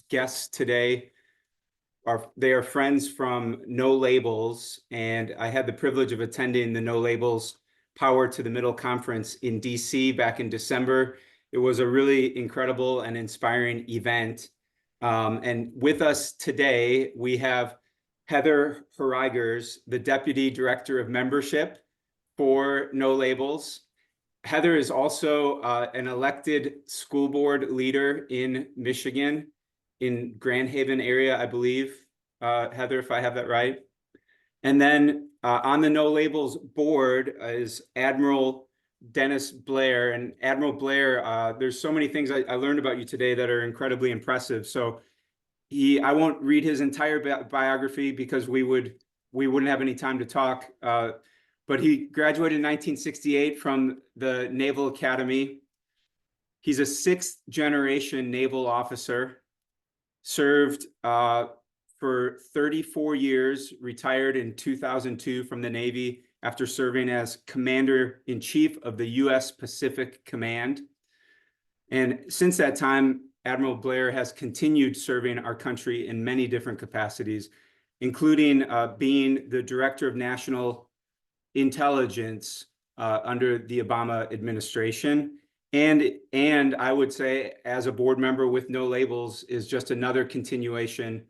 Guests today are friends from No Labels, and I had the privilege of attending the No Labels Power to the Middle conference in DC back in December. It was a really incredible and inspiring event. And with us today, we have Heather Harigers, the Deputy Director of Membership for No Labels. Heather is also an elected school board leader in Michigan, in Grand Haven area, I believe, Heather, if I have that right. And then on the No Labels board is Admiral Dennis Blair. And Admiral Blair, there's so many things I learned about you today that are incredibly impressive. So I won't read his entire biography because we wouldn't have any time to talk. But he graduated in 1968 from the Naval Academy. He's a sixth generation naval officer, served for 34 years, retired in 2002 from the Navy after serving as Commander-in-Chief of the U.S. Pacific Command. And since that time, Admiral Blair has continued serving our country in many different capacities, including being the Director of National Intelligence under the Obama administration. And I would say, as a board member with No Labels, is just another continuation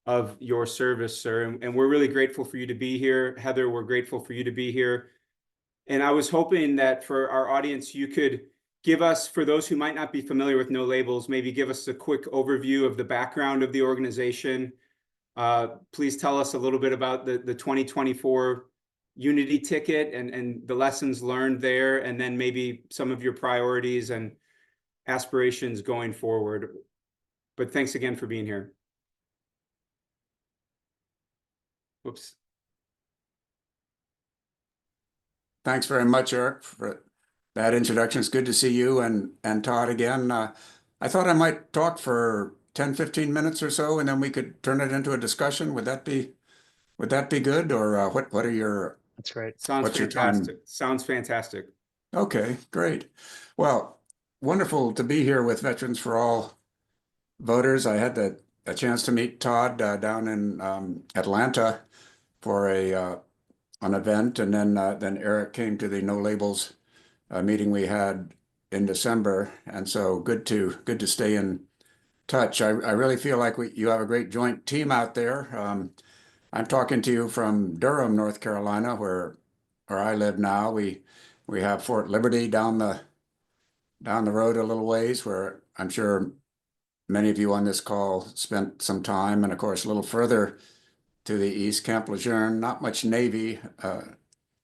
of your service, sir. And we're really grateful for you to be here. Heather, we're grateful for you to be here. And I was hoping that for our audience, you could give us, for those who might not be familiar with No Labels, maybe give us a quick overview of the background of the organization. Please tell us a little bit about the 2024 Unity ticket and the lessons learned there, and then maybe some of your priorities and aspirations going forward. But thanks again for being here. Whoops. Thanks very much, Eric, for that introduction. It's good to see you and Todd again. I thought I might talk for 10, 15 minutes or so, and then we could turn it into a discussion. Would that be good? Or what are your... That's great. Sounds fantastic. Sounds fantastic. Okay, great. Well, wonderful to be here with Veterans for All voters. I had a chance to meet Todd down in Atlanta for an event, and then Eric came to the No Labels meeting we had in December, and so good to stay in touch. I really feel like you have a great joint team out there. I'm talking to you from Durham, North Carolina, where I live now. We have Fort Liberty down the road a little ways, where I'm sure many of you on this call spent some time, and of course a little further to the east, Camp Lejeune. Not much Navy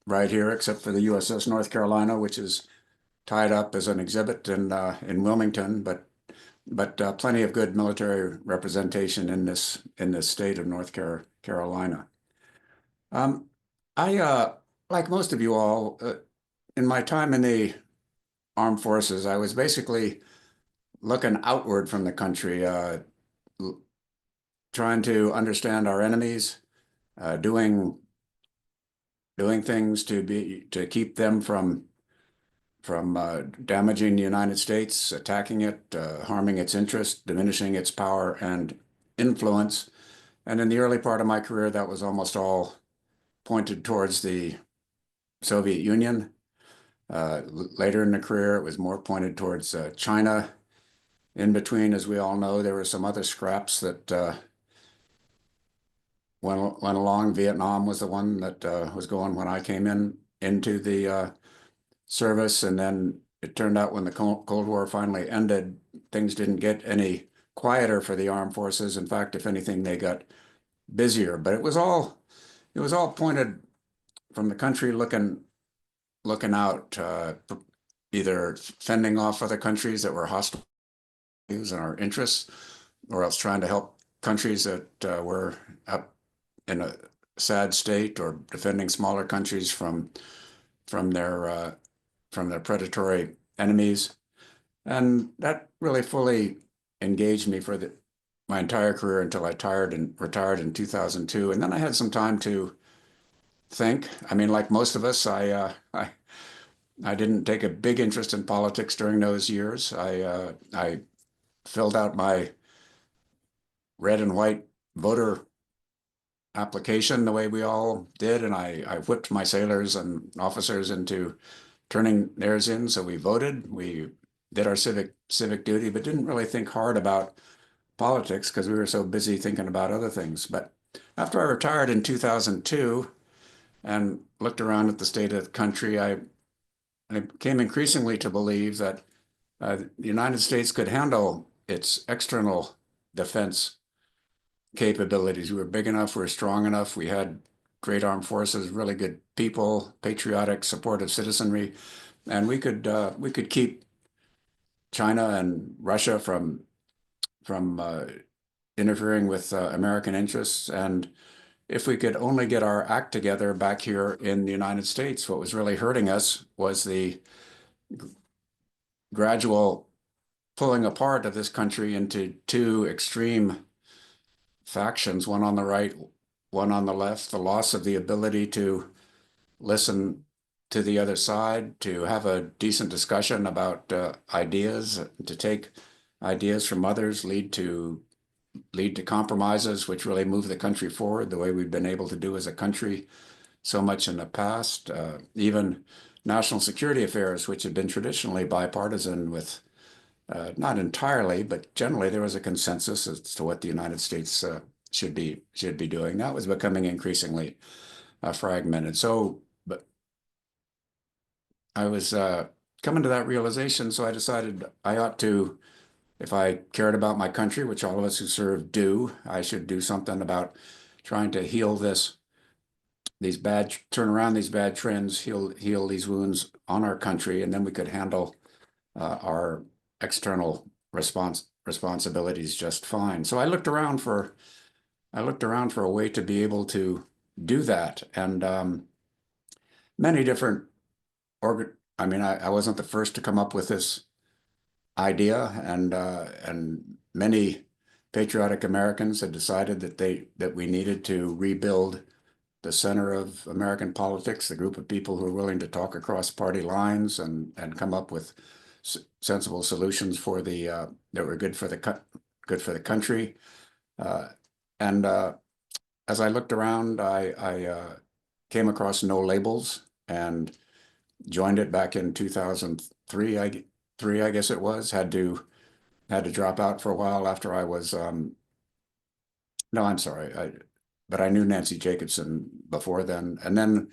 right here, except for the USS North Carolina, which is tied up as an exhibit in Wilmington, but plenty of good military representation in this state of North Carolina. I like most of you all, in my time in the armed forces, I was basically looking outward from the country, trying to understand our enemies, doing things to keep them from damaging the United States, attacking it, harming its interest, diminishing its power and influence. And in the early part of my career, that was almost all pointed towards the Soviet Union. Later in the career, it was more pointed towards China. In between, as we all know, there were some other scraps that went along. Vietnam was the one that was going when I came into the service, and then it turned out when the Cold War finally ended, things didn't get any quieter for the armed forces. In fact, if anything, they got busier. But it was all pointed from the country looking out, either fending off other countries that were hostile in our interests, or else trying to help countries that were up in a sad state, or defending smaller countries from their predatory enemies. And that really fully engaged me for my entire career until I retired in 2002. And then I had some time to think. I mean, like most of us, I didn't take a big interest in politics during those years. I filled out my red and white voter application the way we all did, and I whipped my sailors and officers into turning theirs in. So we voted, we did our civic duty, but didn't really think hard about politics because we were so busy thinking about other things. But after I retired in 2002 and looked around at the state of the country, I came increasingly to believe that the United States could handle its external defense capabilities. We were big enough, we were strong enough, we had great armed forces, really good people, patriotic, supportive citizenry, and we could keep China and Russia from interfering with American interests. And if we could only get our act together back here in the United States, what was really hurting us was the gradual pulling apart of this country into two extreme factions, one on the right, one on the left, the loss of the ability to listen to the other side, to have a decent discussion about ideas, to take ideas from others, lead to compromises which really move the country forward the way we've been able to do as a country so much in the past. Even national security affairs, which have been traditionally bipartisan with not entirely, but generally there was a consensus as to what the United States should be doing. That was becoming increasingly fragmented. So, but I was coming to that realization, so I decided I ought to, if I cared about my country, which all of us who serve do, I should do something about trying to heal turn around these bad trends, heal these wounds on our country, and then we could handle our external responsibilities just fine. So I looked around for a way to be able to do that, and many different I mean, I wasn't the first to come up with this idea, and many patriotic Americans had decided that we needed to rebuild the center of American politics, the group of people who are willing to talk across party lines and come up with sensible solutions for that were good for the country. And as I looked around, I came across No Labels and joined it back in 2003. I guess it was. Had to drop out for a while after I was. No, I'm sorry. But I knew Nancy Jacobson before then, and then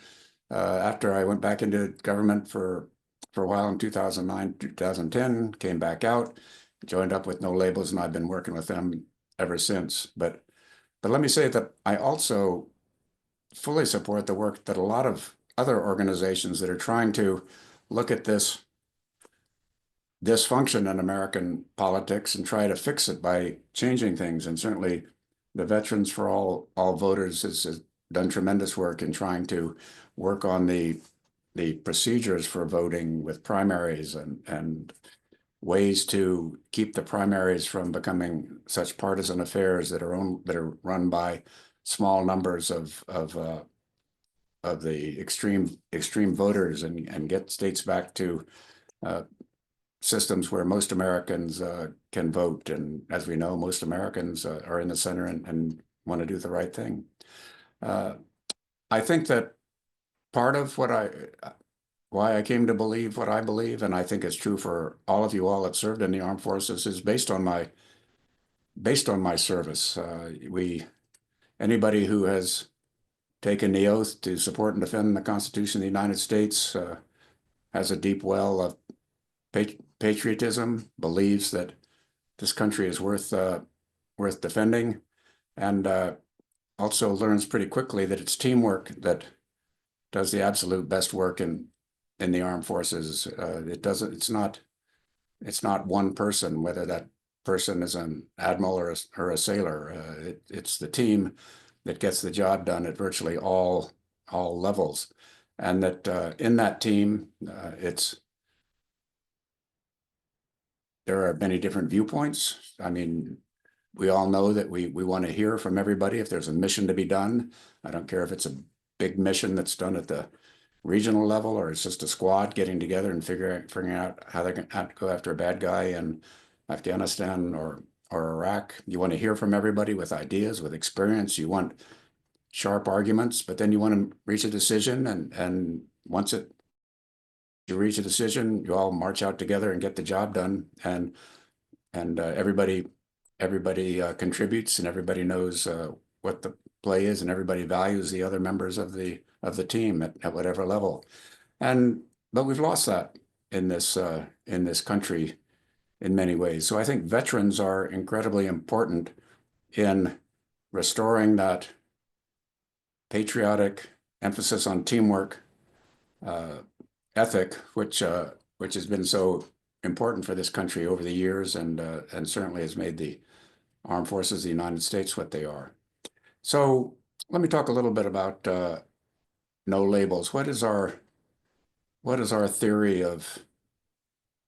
after I went back into government for a while in 2009, 2010, came back out, joined up with No Labels, and I've been working with them ever since. But let me say that I also fully support the work that a lot of other organizations that are trying to look at this dysfunction in American politics and try to fix it by changing things. And certainly the Veterans for All Voters has done tremendous work in trying to work on the procedures for voting with primaries and ways to keep the primaries from becoming such partisan affairs that are run by small numbers of the extreme voters, and get states back to systems where most Americans can vote. And as we know, most Americans are in the center and want to do the right thing. I think that part of why I came to believe what I believe, and I think it's true for all of you all that served in the armed forces, is based on my service. Anybody who has taken the oath to support and defend the Constitution of the United States has a deep well of patriotism, believes that this country is worth defending, and also learns pretty quickly that it's teamwork that does the absolute best work in the armed forces. It's not one person, whether that person is an admiral or a sailor. It's the team that gets the job done at virtually all levels, and that in that team, there are many different viewpoints. I mean, we all know that we want to hear from everybody if there's a mission to be done. I don't care if it's a big mission that's done at the regional level, or it's just a squad getting together and figuring out how they're going to go after a bad guy in Afghanistan or or Iraq. You want to hear from everybody with ideas, with experience. You want sharp arguments, but then you want to reach a decision. And once you reach a decision, you all march out together and get the job done. And everybody contributes, and everybody knows what the play is, and everybody values the other members of the team at whatever level. But we've lost that in this country in many ways. So I think veterans are incredibly important in restoring that patriotic emphasis on teamwork ethic, which has been so important for this country over the years, and certainly has made the armed forces of the United States what they are. So let me talk a little bit about no labels. What is our theory of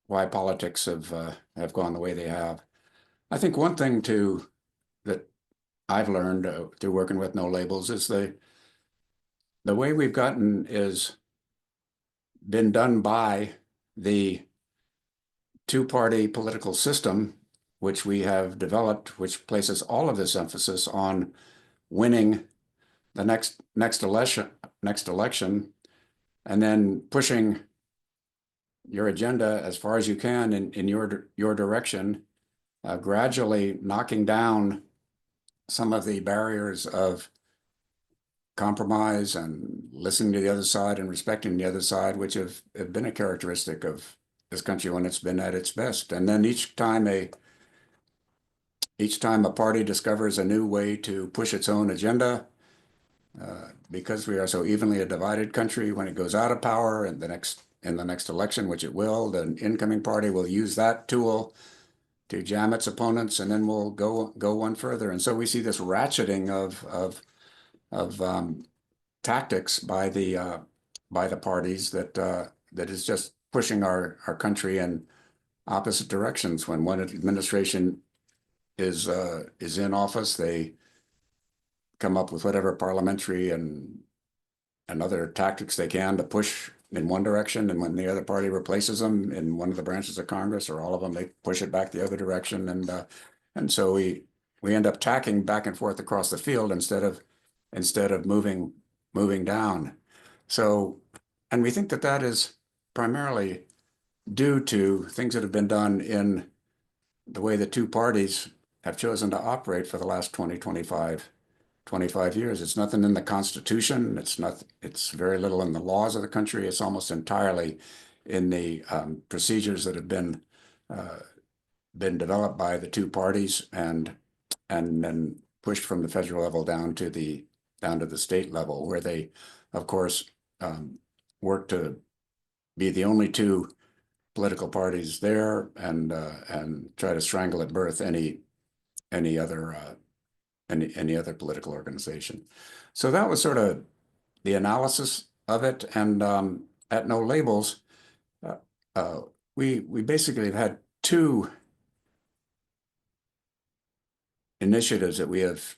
why politics have gone the way they have? I think one thing that I've learned through working with no labels is the way we've gotten is been done by the two-party political system, which we have developed, which places all of this emphasis on winning the next election, and then pushing your agenda as far as you can in your direction, gradually knocking down some of the barriers of compromise and listening to the other side and respecting the other side, which have been a characteristic of this country when it's been at its best. And then each time a party discovers a new way to push its own agenda, because we are so evenly a divided country, when it goes out of power in the next election, which it will, the incoming party will use that tool to jam its opponents, and then we'll go one further. And so we see this ratcheting of tactics by the parties that is just pushing our country in opposite directions. When one administration is in office, they come up with whatever parliamentary and other tactics they can to push in one direction, and when the other party replaces them in one of the branches of Congress or all of them, they push it back the other direction, and so we end up tacking back and forth across the field instead of moving down. So, and we think that is primarily due to things that have been done in the way the two parties have chosen to operate for the last 25 years. It's nothing in the Constitution. It's very little in the laws of the country. It's almost entirely in the procedures that have been developed by the two parties and then pushed from the federal level down to the state level, where they, of course, work to be the only two political parties there and try to strangle at birth any other political organization. So that was sort of the analysis of it. And at No Labels, we basically have had two initiatives that we have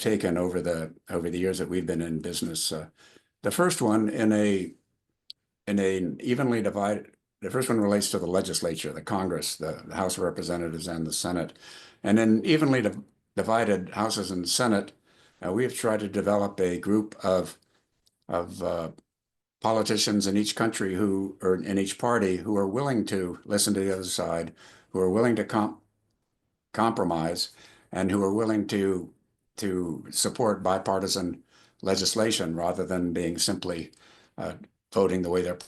taken over the years that we've been in business. The first one in an evenly divided. The first one relates to the legislature, the Congress, the House of Representatives, and the Senate, and in evenly divided houses and Senate, we have tried to develop a group of politicians in each country or in each party who are willing to listen to the other side, who are willing to compromise, and who are willing to support bipartisan legislation rather than being simply voting the way their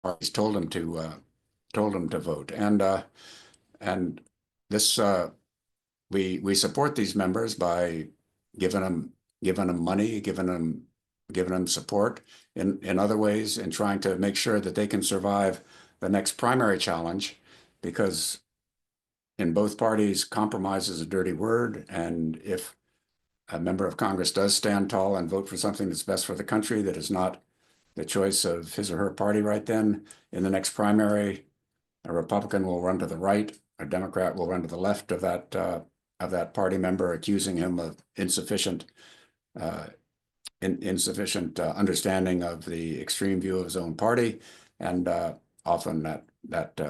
parties told them to vote. And this we support these members by giving them money, giving them support in other ways, and trying to make sure that they can survive the next primary challenge, because in both parties, compromise is a dirty word, and if a member of Congress does stand tall and vote for something that's best for the country that is not the choice of his or her party right then, in the next primary, a Republican will run to the right, a Democrat will run to the left of that party member, accusing him of insufficient understanding of the extreme view of his own party, and often that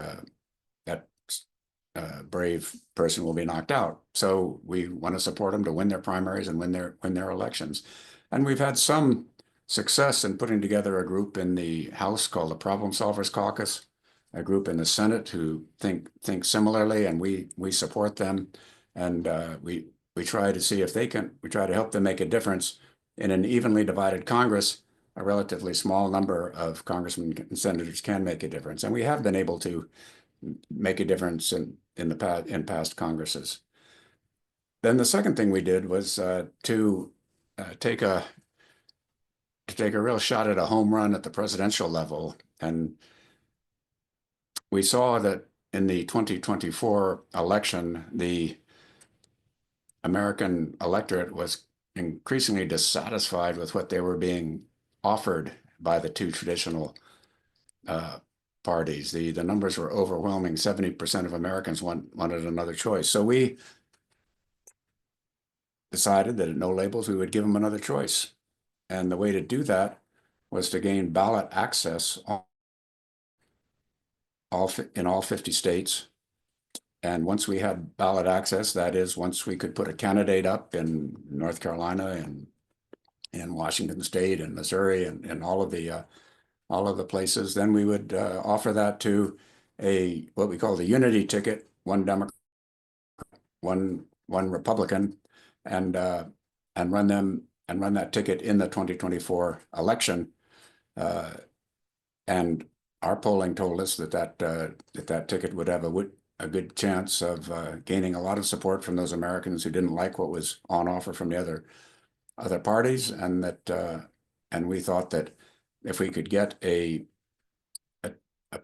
brave person will be knocked out. So we want to support them to win their primaries and win their elections. And we've had some success in putting together a group in the House called the Problem Solvers Caucus, a group in the Senate who think similarly, and we support them, and we try to see if they can. We try to help them make a difference in an evenly divided Congress. A relatively small number of congressmen and senators can make a difference, and we have been able to make a difference in past Congresses. Then the second thing we did was to take a real shot at a home run at the presidential level, and we saw that in the 2024 election, the American electorate was increasingly dissatisfied with what they were being offered by the two traditional parties. The numbers were overwhelming. 70% of Americans wanted another choice. So we decided that at No Labels, we would give them another choice. And the way to do that was to gain ballot access in all 50 states. And once we had ballot access, that is, once we could put a candidate up in North Carolina and in Washington State and Missouri and all of the places, then we would offer that to what we call the unity ticket, one Democrat, one Republican, and run that ticket in the 2024 election. And our polling told us that ticket would have a good chance of gaining a lot of support from those Americans who didn't like what was on offer from the other parties, and we thought that if we could get a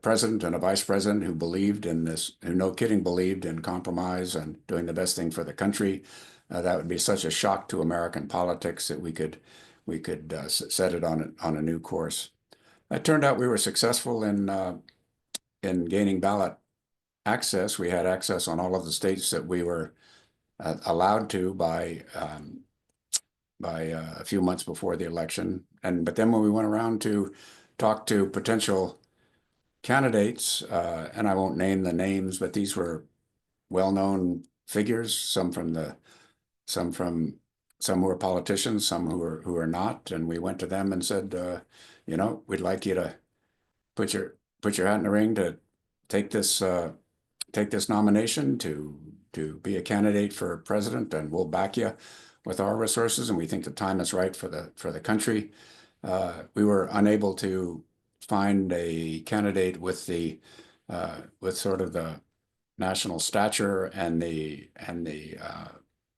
president and a vice president who believed in this, who no kidding believed in compromise and doing the best thing for the country, that would be such a shock to American politics that we could set it on a new course. It turned out we were successful in gaining ballot access. We had access on all of the states that we were allowed to by a few months before the election. But then when we went around to talk to potential candidates, and I won't name the names, but these were well-known figures, some who are politicians, some who are not, and we went to them and said, we'd like you to put your hat in the ring to take this nomination to be a candidate for president, and we'll back you with our resources, and we think the time is right for the country. We were unable to find a candidate with sort of the national stature and the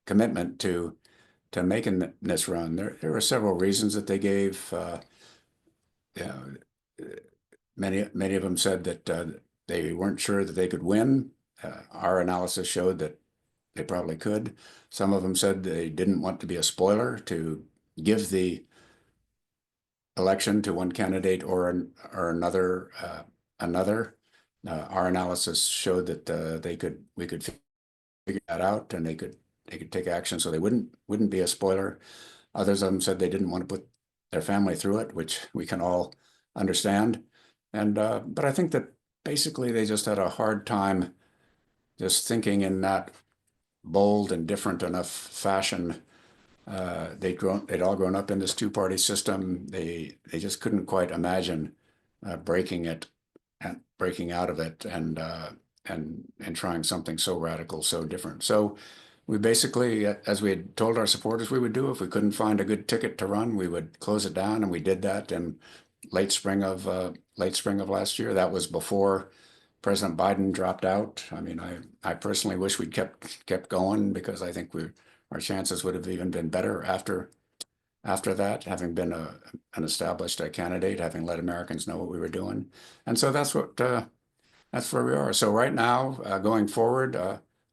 commitment to making this run. There were several reasons that they gave. Many of them said that they weren't sure that they could win. Our analysis showed that they probably could. Some of them said they didn't want to be a spoiler, to give the election to one candidate or another. Our analysis showed that we could figure that out, and they could take action, so they wouldn't be a spoiler. Others of them said they didn't want to put their family through it, which we can all understand. But I think that basically they just had a hard time just thinking in that bold and different enough fashion. They'd all grown up in this two-party system. They just couldn't quite imagine breaking out of it and trying something so radical, so different. So we basically, as we had told our supporters we would do, if we couldn't find a good ticket to run, we would close it down, and we did that in late spring of last year. That was before President Biden dropped out. I mean, I personally wish we'd kept going, because I think our chances would have even been better after that, having been an established candidate, having let Americans know what we were doing. And so that's where we are. So right now, going forward,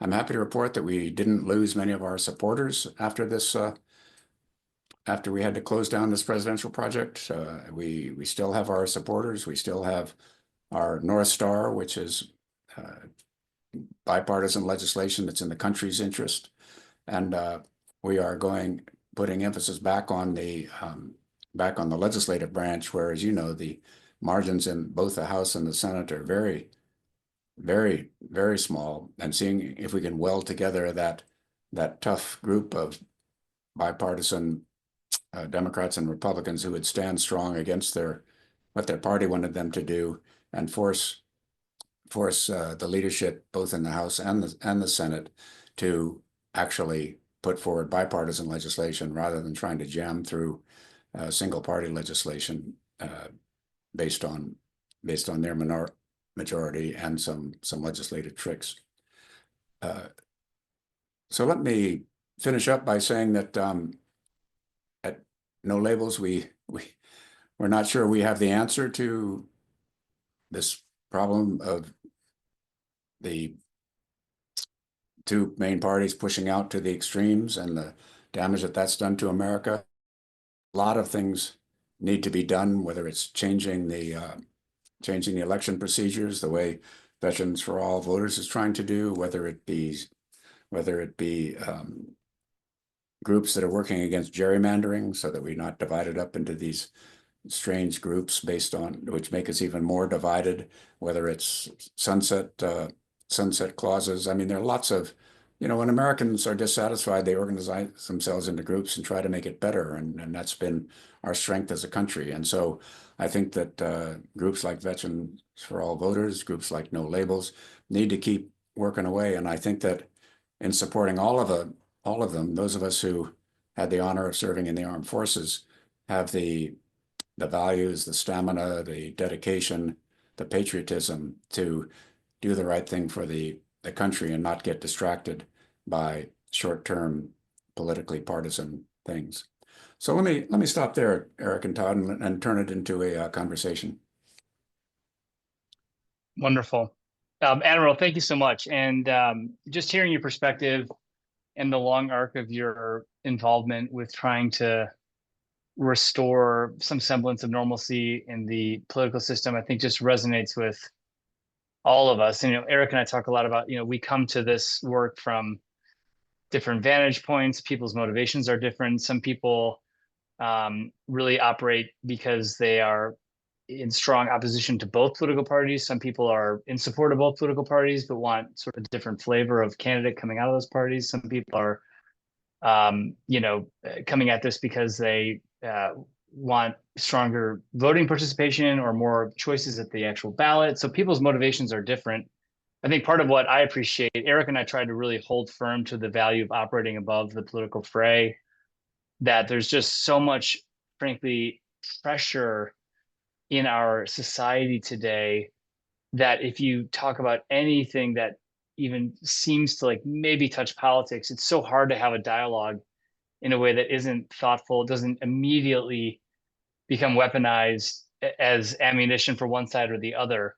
I'm happy to report that we didn't lose many of our supporters after we had to close down this presidential project. We still have our supporters. We still have our North Star, which is bipartisan legislation that's in the country's interest. And we are putting emphasis back on the legislative branch, where, as you know, the margins in both the House and the Senate are very, very, very small, and seeing if we can weld together that tough group of bipartisan Democrats and Republicans who would stand strong against what their party wanted them to do, and force the leadership both in the House and the Senate to actually put forward bipartisan legislation rather than trying to jam through single party legislation based on their majority and some legislative tricks. So let me finish up by saying that at No Labels, we're not sure we have the answer to this problem of the two main parties pushing out to the extremes and the damage that that's done to America. A lot of things need to be done, whether it's changing the election procedures, the way Veterans for All Voters is trying to do, whether it be groups that are working against gerrymandering so that we're not divided up into these strange groups based on which make us even more divided, whether it's sunset clauses. I mean, there are lots of, when Americans are dissatisfied, they organize themselves into groups and try to make it better. And that's been our strength as a country. And so I think that groups like Veterans for All Voters, groups like No Labels need to keep working away. And I think that in supporting all of them, those of us who had the honor of serving in the armed forces have the values, the stamina, the dedication, the patriotism to do the right thing for the country and not get distracted by short-term politically partisan things. So let me stop there, Eric and Todd, and turn it into a conversation. Wonderful. Admiral, thank you so much. And just hearing your perspective and the long arc of your involvement with trying to restore some semblance of normalcy in the political system, I think just resonates with all of us. And, Eric and I talk a lot about, we come to this work from different vantage points. People's motivations are different. Some people really operate because they are in strong opposition to both political parties. Some people are in support of both political parties, but want sort of different flavor of candidate coming out of those parties. Some people are, coming at this because they want stronger voting participation or more choices at the actual ballot. So people's motivations are different. I think part of what I appreciate, Eric and I tried to really hold firm to the value of operating above the political fray, that there's just so much, frankly, pressure in our society today that if you talk about anything that even seems to maybe touch politics, it's so hard to have a dialogue in a way that isn't thoughtful, doesn't immediately become weaponized as ammunition for one side or the other.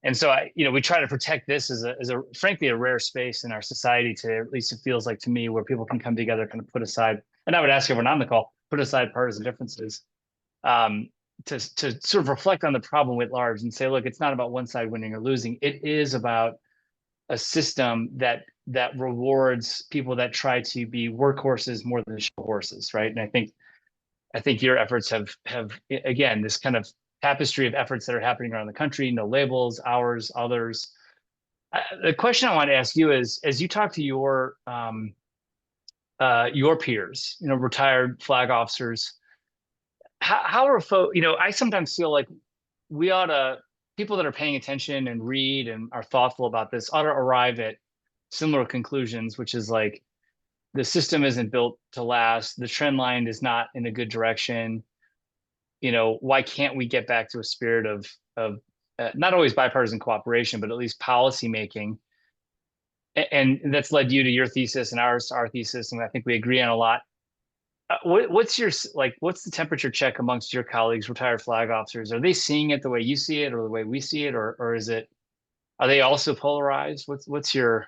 And so we try to protect this as a frankly a rare space in our society, to at least it feels like to me, where people can come together, kind of put aside, and I would ask everyone on the call, put aside partisan differences, to sort of reflect on the problem writ large and say, look, it's not about one side winning or losing. It is about a system that rewards people that try to be workhorses more than show horses, right? And I think your efforts have again, this kind of tapestry of efforts that are happening around the country, No Labels, ours, others. The question I want to ask you is, as you talk to your peers, retired flag officers, how are folks, I sometimes feel like we ought to, people that are paying attention and read and are thoughtful about this ought to arrive at similar conclusions, which is like, the system isn't built to last. The trend line is not in a good direction. Why can't we get back to a spirit of not always bipartisan cooperation, but at least policy making? And that's led you to your thesis and our thesis, and I think we agree on a lot. What's the temperature check amongst your colleagues, retired flag officers? Are they seeing it the way you see it, or the way we see it, or are they also polarized? What's your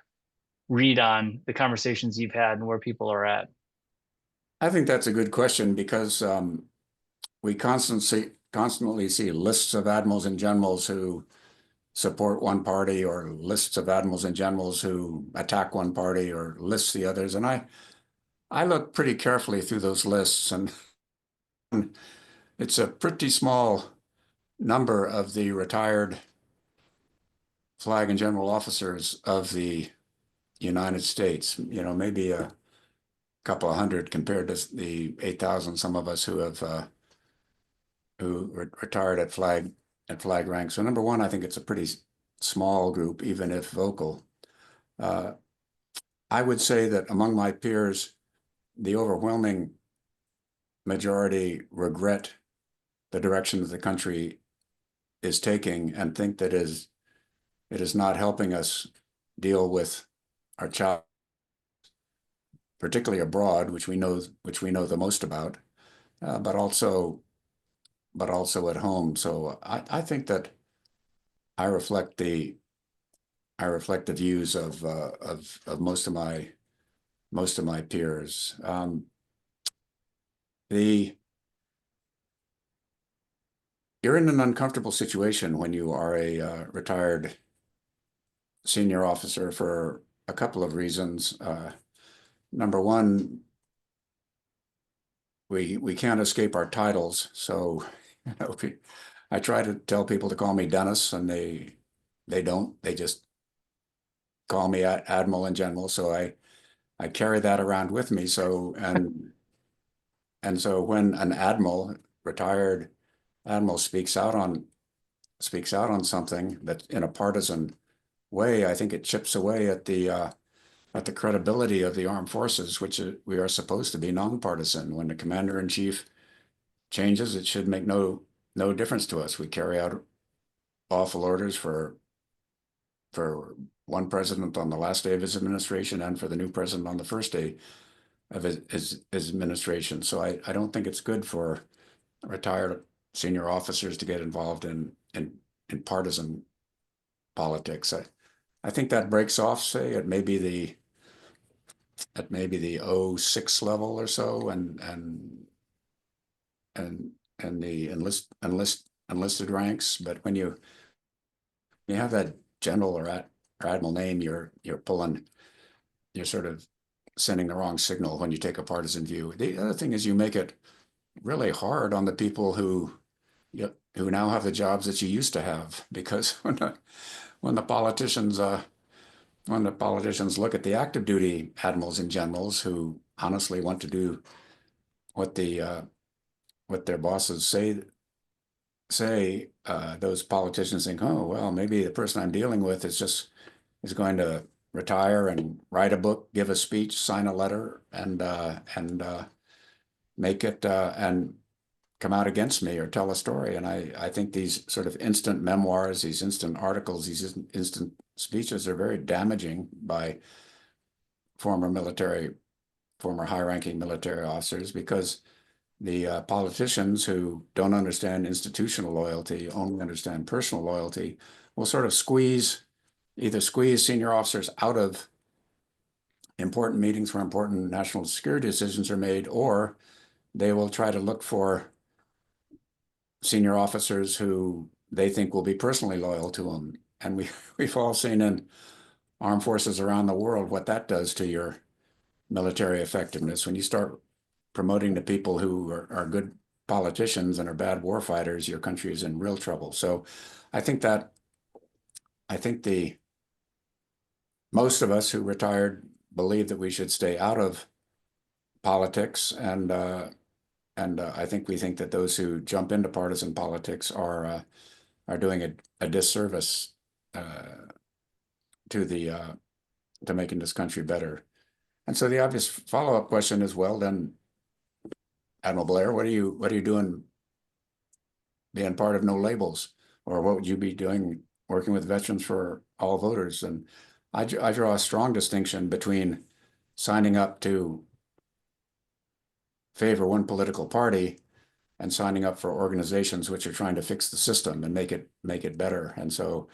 read on the conversations you've had and where people are at? I think that's a good question, because we constantly see lists of admirals and generals who support one party, or lists of admirals and generals who attack one party or lists the others. And I look pretty carefully through those lists, and it's a pretty small number of the retired flag and general officers of the United States. You know, maybe a couple of hundred compared to the 8,000 some of us who have retired at flag rank. So number one, I think it's a pretty small group, even if vocal. I would say that among my peers, the overwhelming majority regret the direction that the country is taking and think that it is not helping us deal with our child, particularly abroad, which we know the most about, but also at home. So I think that I reflect the views of most of my peers. You're in an uncomfortable situation when you are a retired senior officer for a couple of reasons. Number one, we can't escape our titles. So, you know, I try to tell people to call me Dennis, and they don't. They just call me Admiral in general. So I carry that around with me. So and so when an admiral, retired admiral, speaks out on something that's in a partisan way, I think it chips away at the credibility of the armed forces, which we are supposed to be nonpartisan. When the commander-in-chief changes, it should make no difference to us. We carry out lawful orders for one president on the last day of his administration and for the new president on the first day of his administration. So I don't think it's good for retired senior officers to get involved in partisan politics. I think that breaks off, say, at maybe the 06 level or so, and the enlisted ranks. But when you have that general or admiral name, you're sort of sending the wrong signal when you take a partisan view. The other thing is you make it really hard on the people who now have the jobs that you used to have, because when the politicians look at the active duty admirals and generals who honestly want to do what their bosses say, those politicians think, oh, well, maybe the person I'm dealing with is going to retire and write a book, give a speech, sign a letter, and make it and come out against me or tell a story. And I think these sort of instant memoirs, these instant articles, these instant speeches are very damaging by former high-ranking military officers, because the politicians who don't understand institutional loyalty, only understand personal loyalty, will sort of either squeeze senior officers out of important meetings where important national security decisions are made, or they will try to look for senior officers who they think will be personally loyal to them. And we've all seen in armed forces around the world what that does to your military effectiveness. When you start promoting the people who are good politicians and are bad war fighters, your country is in real trouble. So I think most of us who retired believe that we should stay out of politics, and I think we think that those who jump into partisan politics are doing a disservice to making this country better. And so the obvious follow-up question is, well, then, Admiral Blair, what are you doing being part of No Labels? Or what would you be doing working with Veterans for All Voters? And I draw a strong distinction between signing up to favor one political party and signing up for organizations which are trying to fix the system and make it better. And so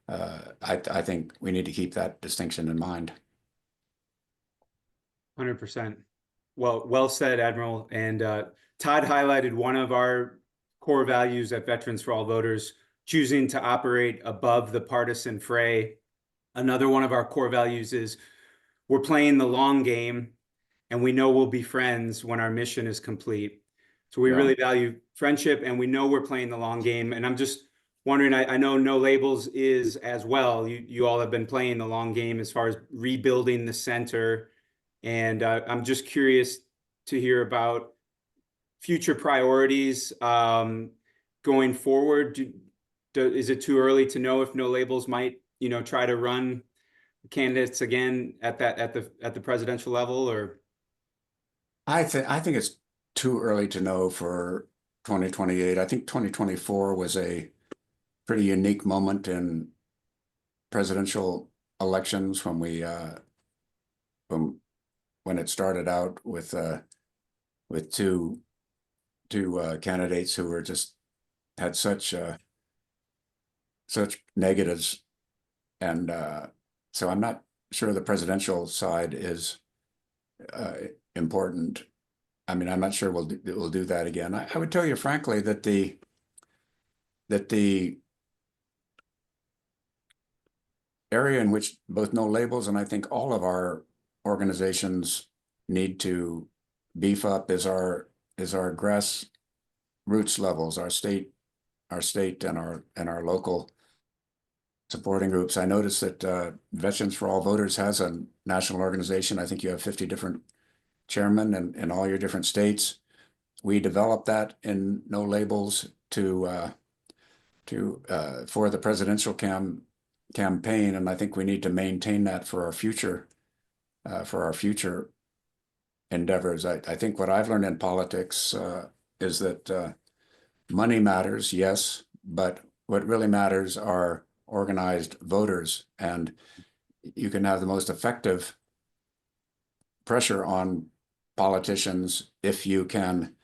I think we need to keep that distinction in mind. 100%. Well said, Admiral. And Todd highlighted one of our core values at Veterans for All Voters, choosing to operate above the partisan fray. Another one of our core values is we're playing the long game, and we know we'll be friends when our mission is complete. So we really value friendship, and we know we're playing the long game. And I'm just wondering, I know No Labels is as well. You all have been playing the long game as far as rebuilding the center. And I'm just curious to hear about future priorities going forward. Is it too early to know if No Labels might, try to run candidates again at the presidential level, or? I think it's too early to know for 2028. I think 2024 was a pretty unique moment in presidential elections when it started out with two candidates who were just had such negatives, and so I'm not sure the presidential side is important. I mean, I'm not sure we'll do that again. I would tell you frankly that the area in which both No Labels and I think all of our organizations need to beef up is our grassroots levels, our state and our local supporting groups. I noticed that Veterans for All Voters has a national organization. I think you have 50 different chairmen in all your different states. We developed that in No Labels for the presidential campaign, and I think we need to maintain that for our future endeavors. I think what I've learned in politics is that money matters, yes, but what really matters are organized voters, and you can have the most effective pressure on politicians if you can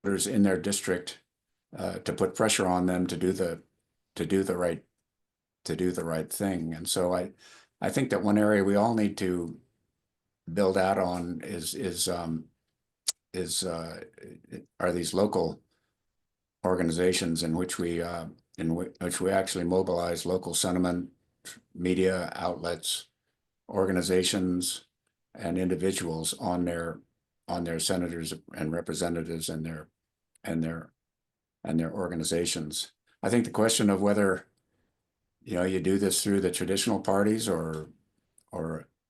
voters in their district to put pressure on them to do the right thing. And so I think that one area we all need to build out on are these local organizations in which we actually mobilize local sentiment, media outlets, organizations, and individuals on their senators and representatives and their organizations. I think the question of whether you do this through the traditional parties or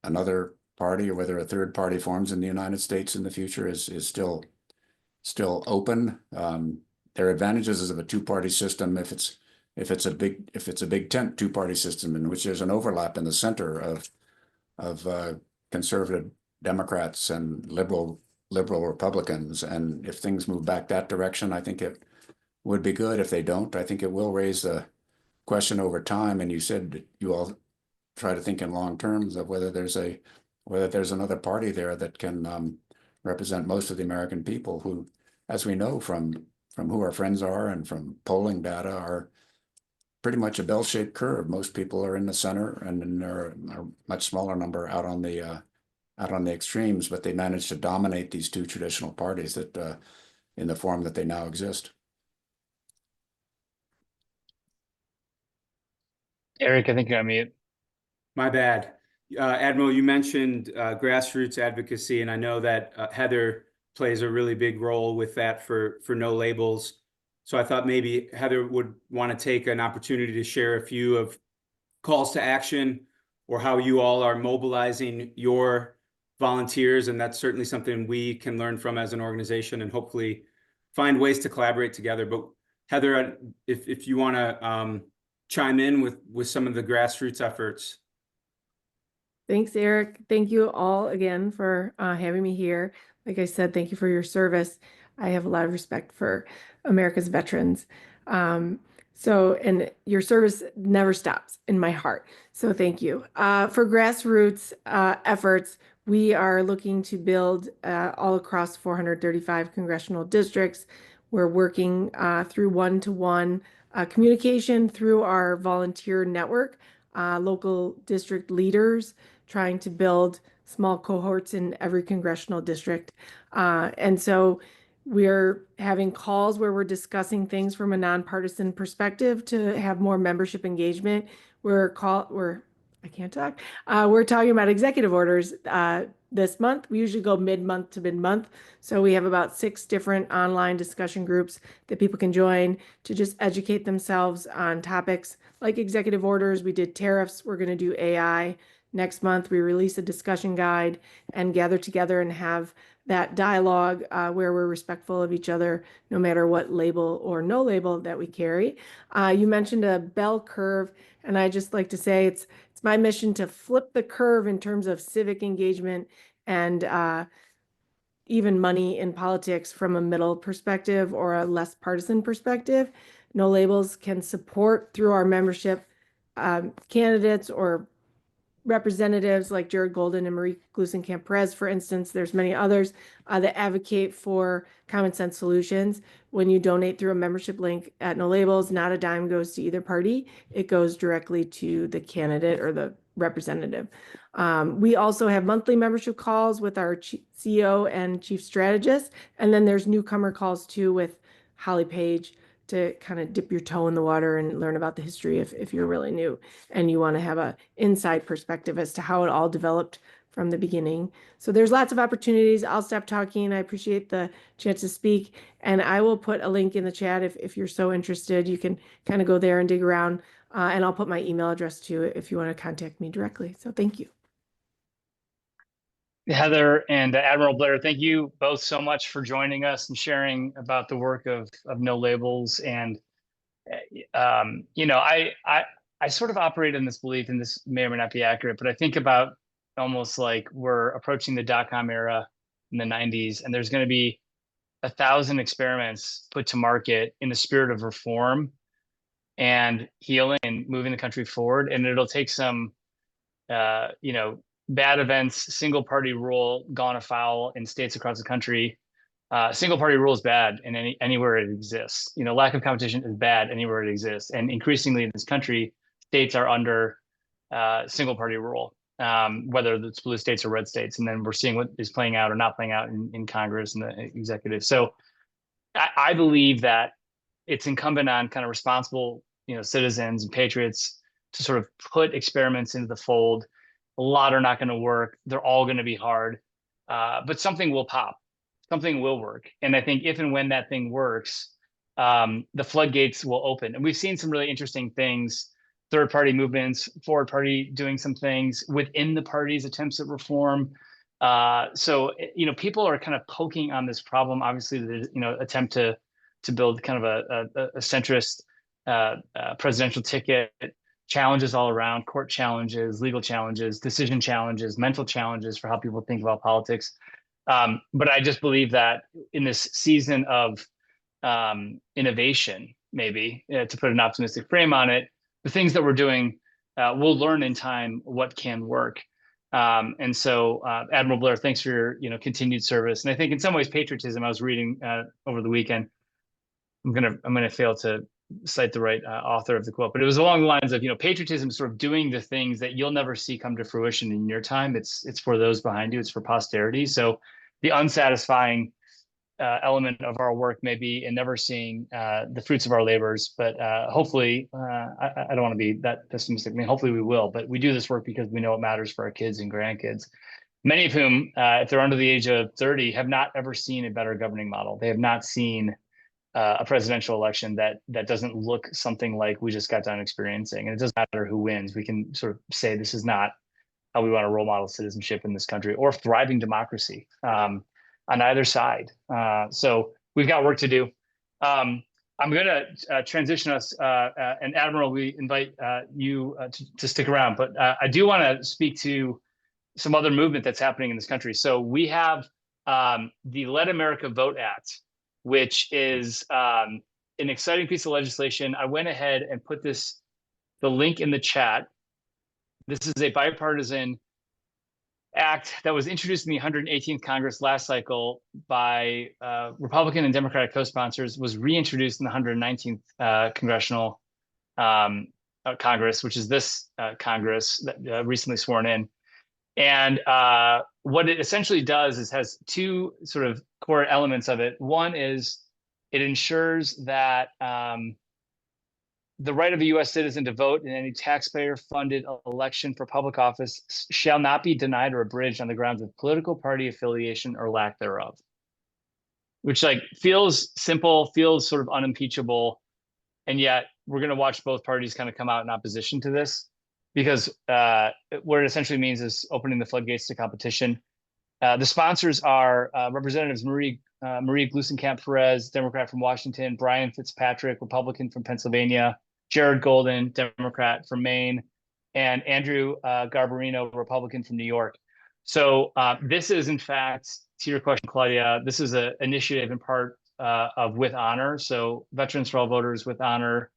another party, or whether a third party forms in the United States in the future is still open. There are advantages of a two-party system if it's a big tent two-party system in which there's an overlap in the center of conservative Democrats and liberal Republicans. And if things move back that direction, I think it would be good. If they don't, I think it will raise the question over time. And you said you all try to think in long terms of whether there's another party there that can represent most of the American people who, as we know from who our friends are and from polling data, are pretty much a bell-shaped curve. Most people are in the center, and then there are a much smaller number out on the extremes, but they managed to dominate these two traditional parties that in the form that they now exist. Eric, I think you're on mute. My bad. Admiral, you mentioned grassroots advocacy, and I know that Heather plays a really big role with that for No Labels. So I thought maybe Heather would want to take an opportunity to share a few of calls to action or how you all are mobilizing your volunteers. And that's certainly something we can learn from as an organization and hopefully find ways to collaborate together. But Heather, if you want to chime in with some of the grassroots efforts. Thanks, Eric. Thank you all again for having me here. Like I said, thank you for your service. I have a lot of respect for America's veterans. And your service never stops in my heart. So thank you. For grassroots efforts, we are looking to build all across 435 congressional districts. We're working through one-to-one communication through our volunteer network, local district leaders, trying to build small cohorts in every congressional district. And so we're having calls where we're discussing things from a nonpartisan perspective to have more membership engagement. I I can't talk. We're talking about executive orders this month. We usually go mid-month to mid-month. So we have about 6 different online discussion groups that people can join to just educate themselves on topics like executive orders. We did tariffs. We're going to do AI. Next month, we release a discussion guide and gather together and have that dialogue where we're respectful of each other, no matter what label or no label that we carry. You mentioned a bell curve, and I just like to say it's my mission to flip the curve in terms of civic engagement and even money in politics from a middle perspective or a less partisan perspective. No labels can support through our membership candidates or representatives like Jared Golden and Marie Gluesenkamp-Perez, for instance. There's many others that advocate for common sense solutions. When you donate through a membership link at No Labels, not a dime goes to either party. It goes directly to the candidate or the representative. We also have monthly membership calls with our CEO and chief strategist. And then there's newcomer calls too with Holly Page to kind of dip your toe in the water and learn about the history if you're really new and you want to have an inside perspective as to how it all developed from the beginning. So there's lots of opportunities. I'll stop talking. I appreciate the chance to speak, and I will put a link in the chat if you're so interested. You can kind of go there and dig around, and I'll put my email address too if you want to contact me directly. So thank you. Heather and Admiral Blair, thank you both so much for joining us and sharing about the work of No Labels. And I sort of operate in this belief, and this may or may not be accurate, but I think about almost like we're approaching the dot-com era in the 90s, and there's going to be 1,000 experiments put to market in the spirit of reform and healing and moving the country forward. And it'll take some, bad events, single party rule gone afoul in states across the country. Single party rule is bad in anywhere it exists. Lack of competition is bad anywhere it exists. And increasingly in this country, states are under single party rule, whether it's blue states or red states. And then we're seeing what is playing out or not playing out in Congress and the executive. So I believe that it's incumbent on kind of responsible, citizens and patriots to sort of put experiments into the fold. A lot are not going to work. They're all going to be hard, but something will pop. Something will work. And I think if and when that thing works, the floodgates will open. And we've seen some really interesting things, third party movements, forward party doing some things within the party's attempts at reform. So people are kind of poking on this problem. Obviously, the attempt to build kind of a centrist presidential ticket, challenges all around, court challenges, legal challenges, decision challenges, mental challenges for how people think about politics. But I just believe that in this season of innovation, maybe to put an optimistic frame on it, the things that we're doing, we'll learn in time what can work. And so, Admiral Blair, thanks for your continued service. And I think in some ways, patriotism. I was reading over the weekend. I'm gonna fail to cite the right author of the quote, but it was along the lines of patriotism, sort of doing the things that you'll never see come to fruition in your time. It's for those behind you. It's for posterity. So the unsatisfying element of our work may be in never seeing the fruits of our labors, but hopefully, I don't want to be that pessimistic. I mean, hopefully we will, but we do this work because we know it matters for our kids and grandkids, many of whom, if they're under the age of 30, have not ever seen a better governing model. They have not seen a presidential election that doesn't look something like we just got done experiencing. And it doesn't matter who wins. We can sort of say this is not how we want to role model citizenship in this country or thriving democracy on either side. So we've got work to do. I'm going to transition us, and Admiral, we invite you to stick around, but I do want to speak to some other movement that's happening in this country. So we have the Let America Vote Act, which is an exciting piece of legislation. I went ahead and put the link in the chat. This is a bipartisan act that was introduced in the 118th Congress last cycle by Republican and Democratic co-sponsors, was reintroduced in the 119th Congressional Congress, which is this Congress that recently sworn in. And what it essentially does is has two sort of core elements of it. One is it ensures that the right of a U.S. citizen to vote in any taxpayer-funded election for public office shall not be denied or abridged on the grounds of political party affiliation or lack thereof. Which like feels simple, feels sort of unimpeachable, and yet we're going to watch both parties kind of come out in opposition to this, because what it essentially means is opening the floodgates to competition. The sponsors are Representatives Marie Gluesenkamp Perez, Democrat from Washington; Brian Fitzpatrick, Republican from Pennsylvania; Jared Golden, Democrat from Maine; and Andrew Garbarino, Republican from New York. So this is, in fact, to your question, Claudia, this is an initiative in part of With Honor. So Veterans for All Voters with Honor,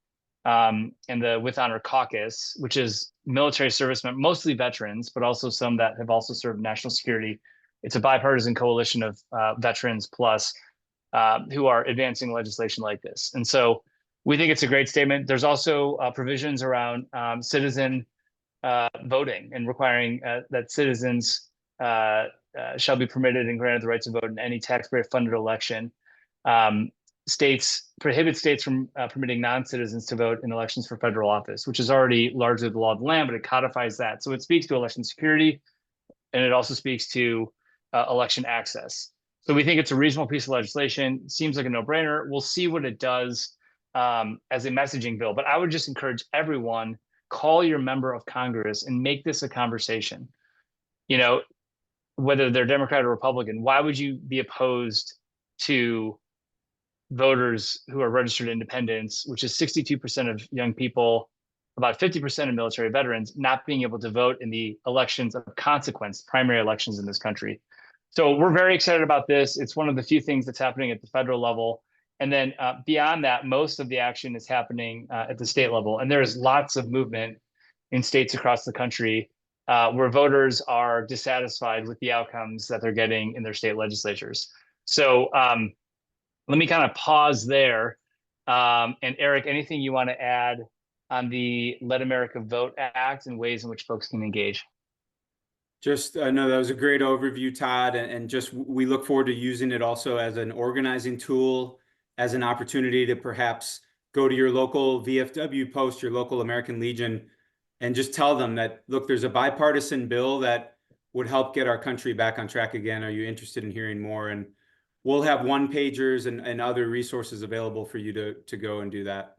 and the With Honor Caucus, which is military servicemen, mostly veterans, but also some that have also served national security. It's a bipartisan coalition of veterans plus who are advancing legislation like this. And so we think it's a great statement. There's also provisions around citizen voting and requiring that citizens shall be permitted and granted the right to vote in any taxpayer-funded election. States prohibit states from permitting non-citizens to vote in elections for federal office, which is already largely the law of the land, but it codifies that. So it speaks to election security, and it also speaks to election access. So we think it's a reasonable piece of legislation. Seems like a no-brainer. We'll see what it does as a messaging bill. But I would just encourage everyone, call your member of Congress and make this a conversation. You know, whether they're Democrat or Republican, why would you be opposed to voters who are registered independents, which is 62% of young people, about 50% of military veterans, not being able to vote in the elections of consequence, primary elections in this country? So we're very excited about this. It's one of the few things that's happening at the federal level. And then beyond that, most of the action is happening at the state level. And there's lots of movement in states across the country where voters are dissatisfied with the outcomes that they're getting in their state legislatures. So let me kind of pause there. And Eric, anything you want to add on the Let America Vote Act and ways in which folks can engage? Just no, that was a great overview, Todd, and just we look forward to using it also as an organizing tool, as an opportunity to perhaps go to your local VFW post, your local American Legion, and just tell them that, look, there's a bipartisan bill that would help get our country back on track again. Are you interested in hearing more? And we'll have one-pagers and other resources available for you to go and do that.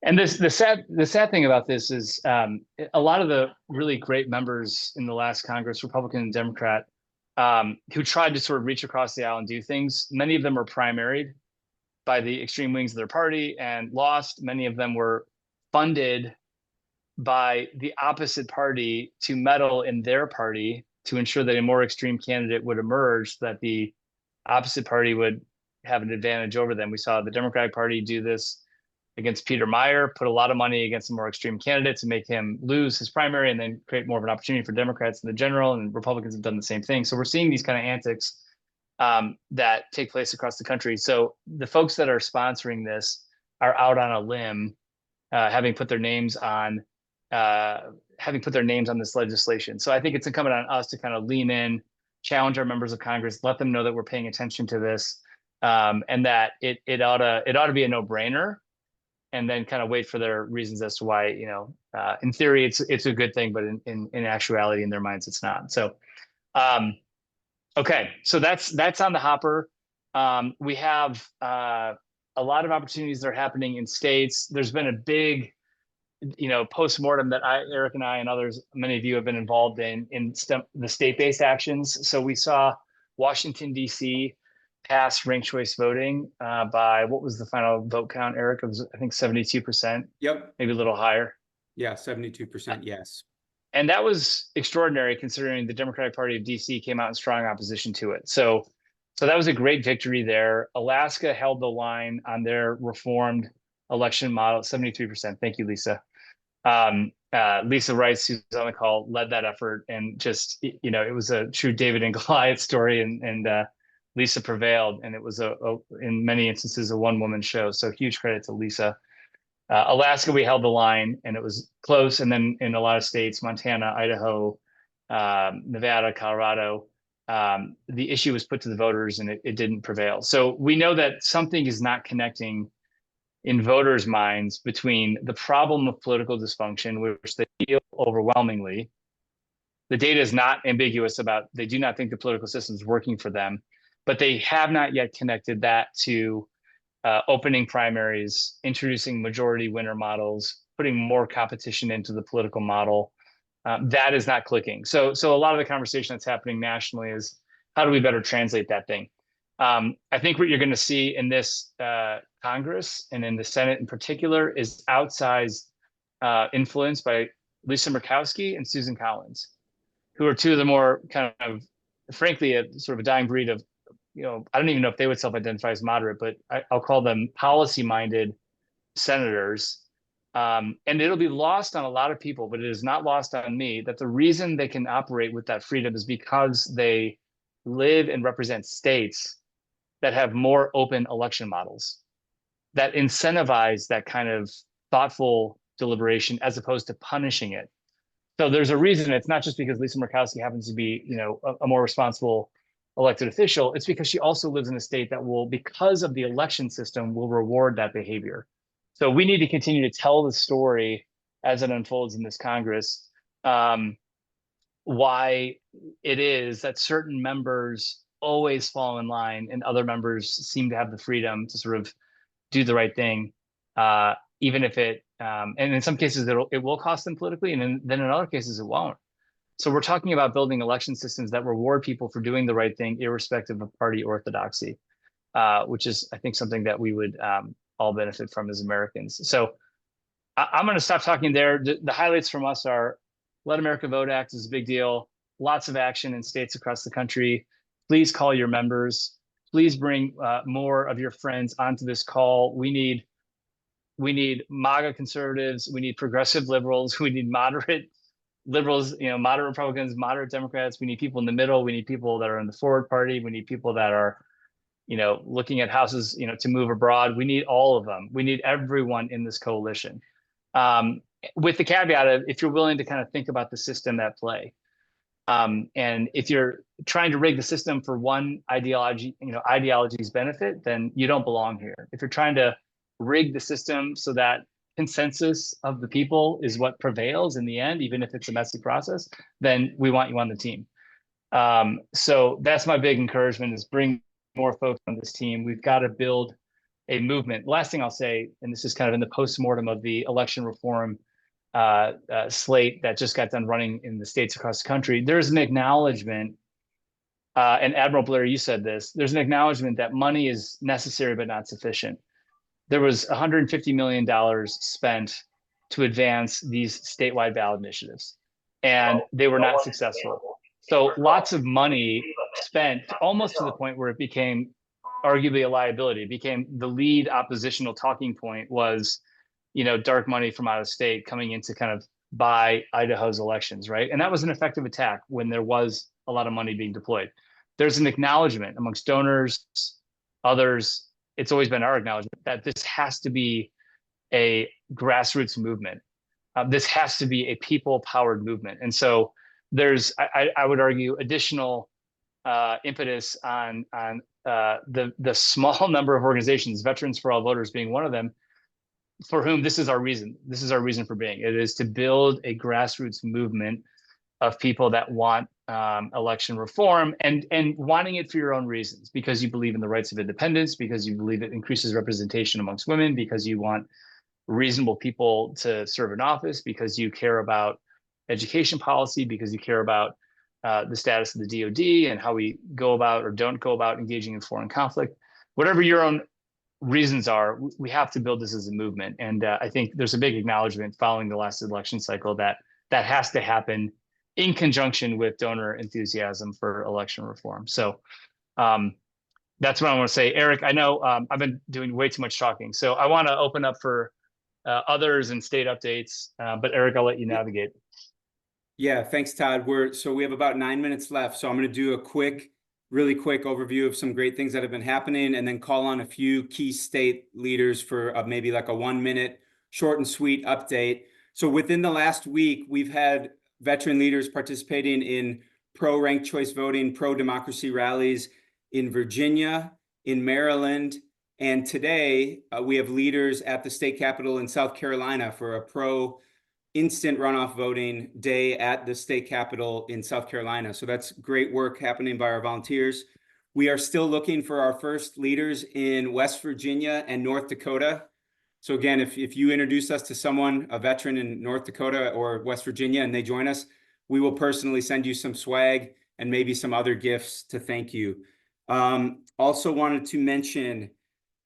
And the sad thing about this is a lot of the really great members in the last Congress, Republican and Democrat, who tried to sort of reach across the aisle and do things, many of them were primaried by the extreme wings of their party and lost. Many of them were funded by the opposite party to meddle in their party to ensure that a more extreme candidate would emerge, so that the opposite party would have an advantage over them. We saw the Democratic Party do this against Peter Meyer, put a lot of money against a more extreme candidate to make him lose his primary and then create more of an opportunity for Democrats in the general, and Republicans have done the same thing. So we're seeing these kind of antics that take place across the country. So the folks that are sponsoring this are out on a limb, having put their names on this legislation. So I think it's incumbent on us to kind of lean in, challenge our members of Congress, let them know that we're paying attention to this, and that it ought to be a no-brainer, and then kind of wait for their reasons as to why, in theory, it's a good thing, but in actuality, in their minds, it's not. So, okay, so that's on the hopper. We have a lot of opportunities that are happening in states. There's been a big, post-mortem that Eric and I and others, many of you have been involved in the state-based actions. So we saw Washington, D.C. pass ranked choice voting by, what was the final vote count, Eric? It was, I think, 72%. Yep. Maybe a little higher. Yeah, 72%, yes. And that was extraordinary considering the Democratic Party of DC came out in strong opposition to it. So that was a great victory there. Alaska held the line on their reformed election model, 73%. Thank you, Lisa. Lisa Rice, who's on the call, led that effort, and just, it was a true David and Goliath story, and Lisa prevailed, and it was in many instances a one-woman show. So huge credit to Lisa. Alaska, we held the line, and it was close. And then in a lot of states, Montana, Idaho, Nevada, Colorado, the issue was put to the voters and it didn't prevail. So we know that something is not connecting in voters' minds between the problem of political dysfunction, which they feel overwhelmingly. The data is not ambiguous about, they do not think the political system is working for them, but they have not yet connected that to opening primaries, introducing majority winner models, putting more competition into the political model. That is not clicking. So a lot of the conversation that's happening nationally is, how do we better translate that thing? I think what you're going to see in this Congress and in the Senate in particular is outsized influence by Lisa Murkowski and Susan Collins, who are two of the more kind of, frankly, a sort of a dying breed of, I don't even know if they would self-identify as moderate, but I'll call them policy-minded senators. And it'll be lost on a lot of people, but it is not lost on me that the reason they can operate with that freedom is because they live and represent states that have more open election models that incentivize that kind of thoughtful deliberation as opposed to punishing it. So there's a reason. It's not just because Lisa Murkowski happens to be, a more responsible elected official. It's because she also lives in a state that will, because of the election system, will reward that behavior. So we need to continue to tell the story as it unfolds in this Congress, why it is that certain members always fall in line and other members seem to have the freedom to sort of do the right thing, even if it, and in some cases it will cost them politically, and then in other cases it won't. So we're talking about building election systems that reward people for doing the right thing, irrespective of party orthodoxy, which is, I think, something that we would all benefit from as Americans. So I'm going to stop talking there. The highlights from us are Let America Vote Act is a big deal. Lots of action in states across the country. Please call your members. Please bring more of your friends onto this call. We need MAGA conservatives. We need progressive liberals. We need moderate liberals, moderate Republicans, moderate Democrats. We need people in the middle. We need people that are in the forward party. We need people that are, looking at houses, to move abroad. We need all of them. We need everyone in this coalition. With the caveat of, if you're willing to kind of think about the system at play. And if you're trying to rig the system for one ideology's benefit, then you don't belong here. If you're trying to rig the system so that consensus of the people is what prevails in the end, even if it's a messy process, then we want you on the team. So that's my big encouragement, is bring more folks on this team. We've got to build a movement. Last thing I'll say, and this is kind of in the post-mortem of the election reform slate that just got done running in the states across the country, there's an acknowledgement, and Admiral Blair, you said this, there's an acknowledgement that money is necessary but not sufficient. There was $150 million spent to advance these statewide ballot initiatives, and they were not successful. So lots of money spent, almost to the point where it became arguably a liability. It became the lead oppositional talking point was, dark money from out of state coming in to kind of buy Idaho's elections, right? And that was an effective attack when there was a lot of money being deployed. There's an acknowledgement amongst donors, others. It's always been our acknowledgement that this has to be a grassroots movement. This has to be a people-powered movement. And so there's, I would argue, additional impetus on the small number of organizations, Veterans for All Voters being one of them, for whom this is our reason. This is our reason for being. It is to build a grassroots movement of people that want election reform and wanting it for your own reasons, because you believe in the rights of independence, because you believe it increases representation amongst women, because you want reasonable people to serve in office, because you care about education policy, because you care about the status of the DoD and how we go about or don't go about engaging in foreign conflict. Whatever your own reasons are, we have to build this as a movement. And I think there's a big acknowledgement following the last election cycle that has to happen in conjunction with donor enthusiasm for election reform. So that's what I want to say. Eric, I know I've been doing way too much talking, so I want to open up for others and state updates, but Eric, I'll let you navigate. Yeah, thanks, Todd. We have about 9 minutes left, so I'm going to do a really quick overview of some great things that have been happening, and then call on a few key state leaders for maybe like a 1-minute short and sweet update. So within the last week, we've had veteran leaders participating in pro ranked choice voting, pro democracy rallies in Virginia, in Maryland, and today we have leaders at the state capitol in South Carolina for a pro instant runoff voting day at the state capitol in South Carolina. So that's great work happening by our volunteers. We are still looking for our first leaders in West Virginia and North Dakota. So again, if you introduce us to someone, a veteran in North Dakota or West Virginia, and they join us, we will personally send you some swag and maybe some other gifts to thank you. Also wanted to mention,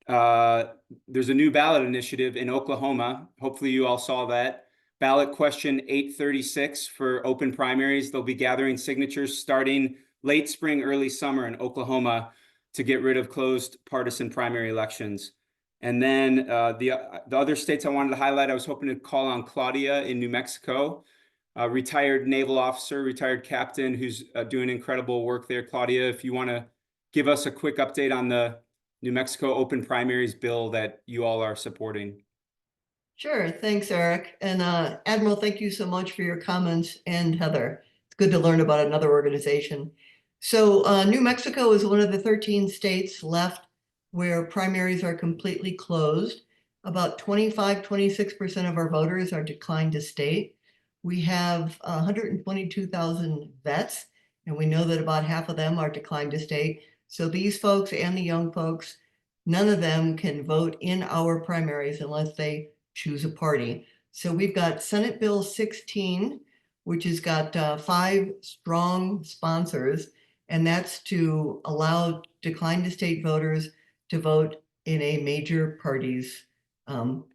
there's a new ballot initiative in Oklahoma. Hopefully you all saw that. Ballot question 836 for open primaries. They'll be gathering signatures starting late spring, early summer in Oklahoma to get rid of closed partisan primary elections. And then the other states I wanted to highlight, I was hoping to call on Claudia in New Mexico, a retired naval officer, retired captain who's doing incredible work there. Claudia, if you want to give us a quick update on the New Mexico open primaries bill that you all are supporting. Sure. Thanks, Eric. And Admiral, thank you so much for your comments. And Heather, it's good to learn about another organization. So New Mexico is one of the 13 states left where primaries are completely closed. About 26% of our voters are declined to state. We have 122,000 vets, and we know that about half of them are declined to state. So these folks and the young folks, none of them can vote in our primaries unless they choose a party. So we've got Senate Bill 16, which has got 5 strong sponsors, and that's to allow declined to state voters to vote in a major party's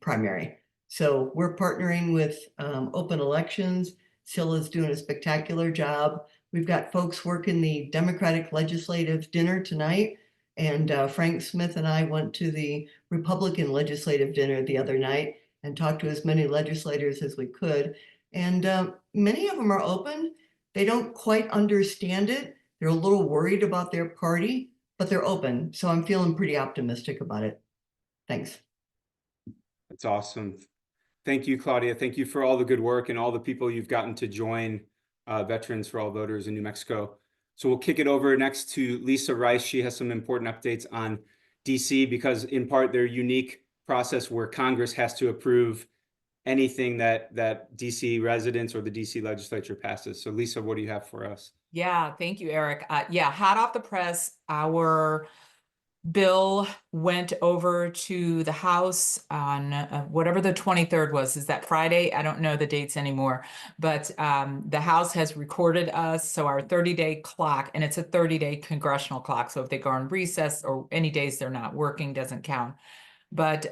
primary. So we're partnering with Open Elections. Scylla's doing a spectacular job. We've got folks working the Democratic Legislative Dinner tonight, and Frank Smith and I went to the Republican Legislative Dinner the other night and talked to as many legislators as we could. And many of them are open. They don't quite understand it. They're a little worried about their party, but they're open. So I'm feeling pretty optimistic about it. Thanks. That's awesome. Thank you, Claudia. Thank you for all the good work and all the people you've gotten to join Veterans for All Voters in New Mexico. So we'll kick it over next to Lisa Rice. She has some important updates on DC because in part their unique process where Congress has to approve anything that DC residents or the DC legislature passes. So Lisa, what do you have for us? Yeah, thank you, Eric. Yeah, hot off the press, our bill went over to the House on whatever the 23rd was. Is that Friday? I don't know the dates anymore, but the House has recorded us. So our 30-day clock, and it's a 30-day congressional clock. So if they go on recess or any days they're not working, doesn't count. But,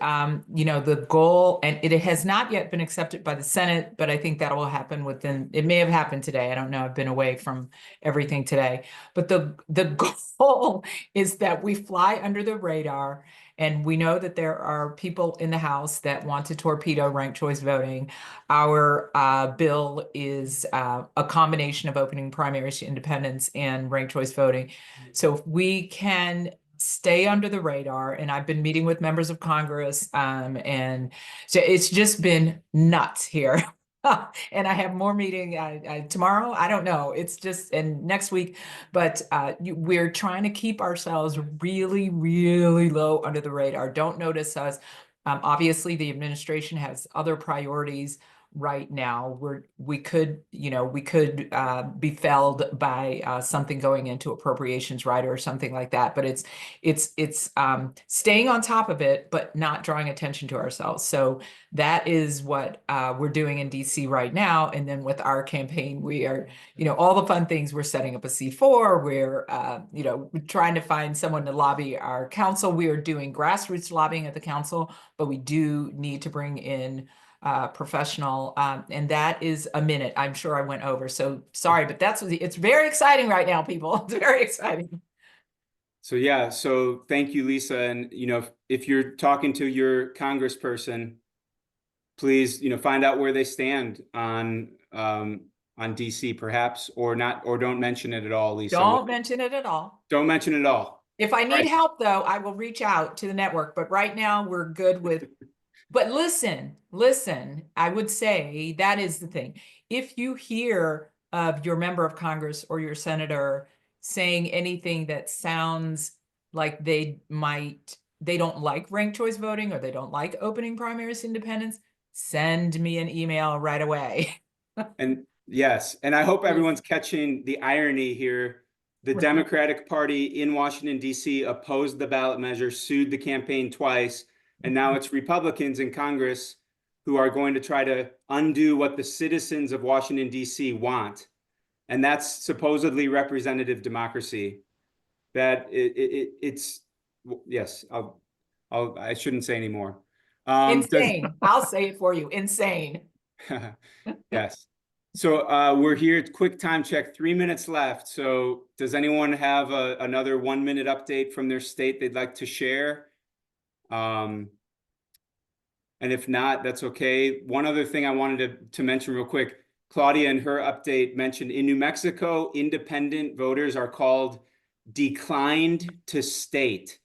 you know, the goal, and it has not yet been accepted by the Senate, but I think that will happen within, it may have happened today. I don't know. I've been away from everything today. But the goal is that we fly under the radar. And we know that there are people in the House that want to torpedo ranked choice voting. Our bill is a combination of opening primaries to independents and ranked choice voting. So if we can stay under the radar, and I've been meeting with members of Congress, and so it's just been nuts here. And I have more meeting tomorrow. I don't know. It's just, and next week, but we're trying to keep ourselves really, really low under the radar. Don't notice us. Obviously, the administration has other priorities right now. We could be felled by something going into appropriations rider or something like that. But it's staying on top of it, but not drawing attention to ourselves. So that is what we're doing in DC right now. And then with our campaign, we are, all the fun things. We're setting up a C4. We're, trying to find someone to lobby our council. We are doing grassroots lobbying at the council, but we do need to bring in professional, and that is a minute. I'm sure I went over, so sorry, but it's very exciting right now, people. It's very exciting. So yeah, so thank you, Lisa. And if you're talking to your congressperson, please find out where they stand on DC, perhaps, or not, or don't mention it at all, Lisa. Don't mention it at all. Don't mention it at all. If I need Right. help, though, I will reach out to the network. But right now, we're good with. But listen, I would say that is the thing. If you hear of your member of Congress or your senator saying anything that sounds like they don't like ranked choice voting or they don't like opening primaries to independents, send me an email right away. And yes, and I hope everyone's catching the irony here. The Right. Democratic Party in Washington, D.C. opposed the ballot measure, sued the campaign twice, and now it's Republicans in Congress who are going to try to undo what the citizens of Washington, D.C. want. And that's supposedly representative democracy. That it's yes, I shouldn't say anymore. Insane. I'll say it for you. Insane. Yes. So we're here, quick time check, 3 minutes left. So does anyone have another 1 minute update from their state they'd like to share? And if not, that's okay. One other thing I wanted to mention real quick, Claudia in her update mentioned in New Mexico, independent voters are called declined to state,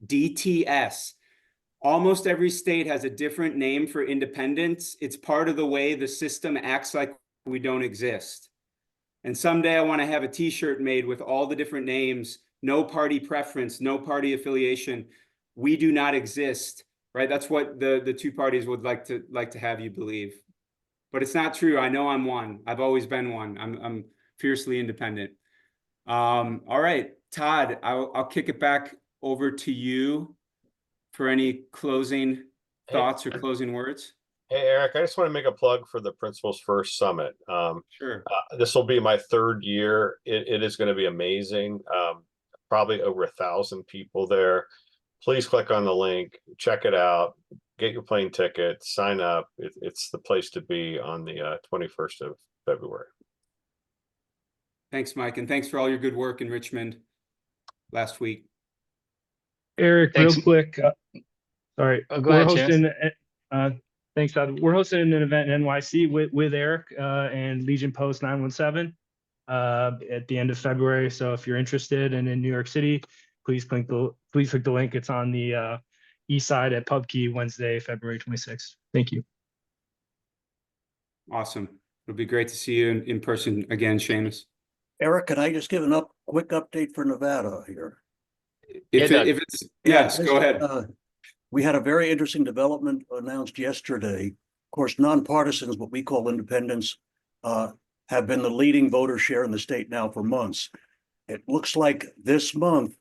DTS. Almost every state has a different name for independence. It's part of the way the system acts like we don't exist. And someday I want to have a t-shirt made with all the different names, no party preference, no party affiliation. We do not exist, right? That's what the two parties would like to have you believe. But it's not true. I know I'm one. I've always been one. I'm fiercely independent. All right, Todd, I'll kick it back over to you for any closing thoughts or closing words. Hey, Eric, I just want to make a plug for the Principals First Summit. Sure. This will be my third year. It is going to be amazing. Probably over 1,000 people there. Please click on the link, check it out, get your plane ticket, sign up. It's the place to be on the 21st of February. Thanks, Mike. And thanks for all your good work in Richmond last week. Eric, Thanks. real quick. Sorry. Oh, go ahead, Chance. Thanks, Todd. We're hosting an event in NYC with Eric and Legion Post 917 at the end of February. So if you're interested and in New York City, please click the link. It's on the east side at Pub Key, Wednesday, February 26th. Thank you. Awesome. It'll be great to see you in person again, Seamus. Eric, can I just give a quick update for Nevada here? If Doug. it's yes, go ahead. We had a very interesting development announced yesterday. Of course, nonpartisans, what we call independents, have been the leading voter share in the state now for months. It looks like this month,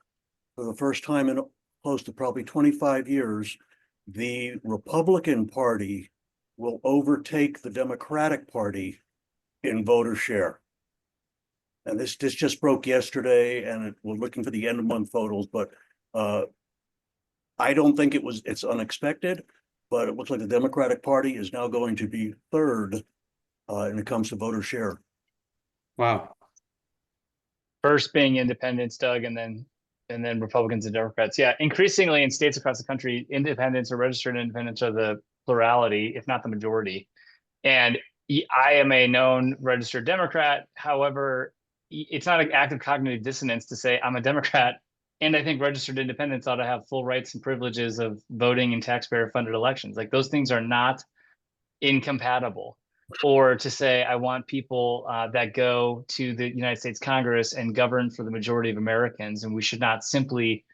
for the first time in close to probably 25 years, the Republican Party will overtake the Democratic Party in voter share. And this just broke yesterday, and we're looking for the end of month totals, but I don't think it's unexpected, but it looks like the Democratic Party is now going to be third when it comes to voter share. Wow. First being independents, Doug, and then Republicans and Democrats. Yeah, increasingly in states across the country, independents or registered independents are the plurality, if not the majority. And I am a known registered Democrat. However, it's not an act of cognitive dissonance to say I'm a Democrat, and I think registered independents ought to have full rights and privileges of voting in taxpayer-funded elections. Like, those things are not incompatible. Or to say I want people that go to the United States Congress and govern for the majority of Americans, and we should not simply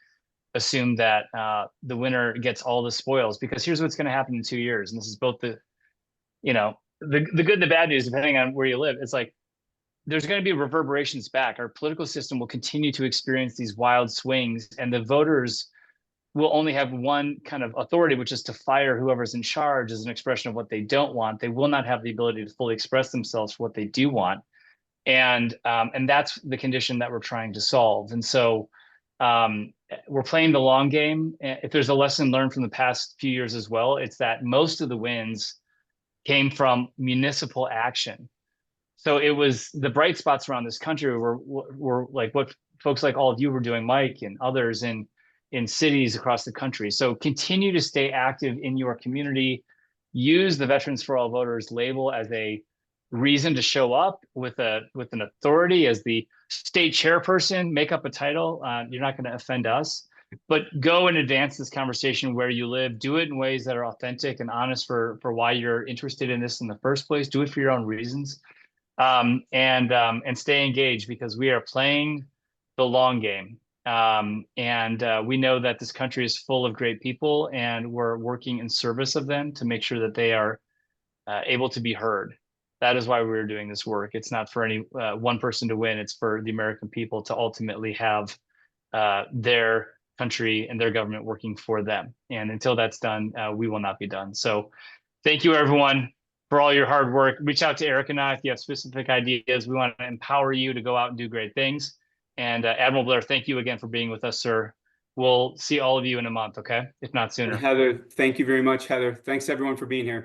assume that the winner gets all the spoils, because here's what's going to happen in 2 years, and this is both the good and the bad news depending on where you live. It's like there's going to be reverberations back. Our political system will continue to experience these wild swings, and the voters will only have one kind of authority, which is to fire whoever's in charge as an expression of what they don't want. They will not have the ability to fully express themselves for what they do want. And that's the condition that we're trying to solve. And so we're playing the long game. If there's a lesson learned from the past few years as well, it's that most of the wins came from municipal action. So it was the bright spots around this country were like what folks like all of you were doing, Mike and others in cities across the country. So continue to stay active in your community. Use the Veterans for All Voters label as a reason to show up with an authority as the state chairperson. Make up a title. You're not going to offend us, but go and advance this conversation where you live. Do it in ways that are authentic and honest for why you're interested in this in the first place. Do it for your own reasons. and stay engaged, because we are playing the long game. We know that this country is full of great people, and we're working in service of them to make sure that they are able to be heard. That is why we're doing this work. It's not for any one person to win. It's for the American people to ultimately have their country and their government working for them. And until that's done, we will not be done. So thank you, everyone, for all your hard work. Reach out to Eric and I if you have specific ideas. We want to empower you to go out and do great things. And Admiral Blair, thank you again for being with us, sir. We'll see all of you in a month, okay? If not sooner. And Heather, thank you very much, Heather. Thanks everyone for being here.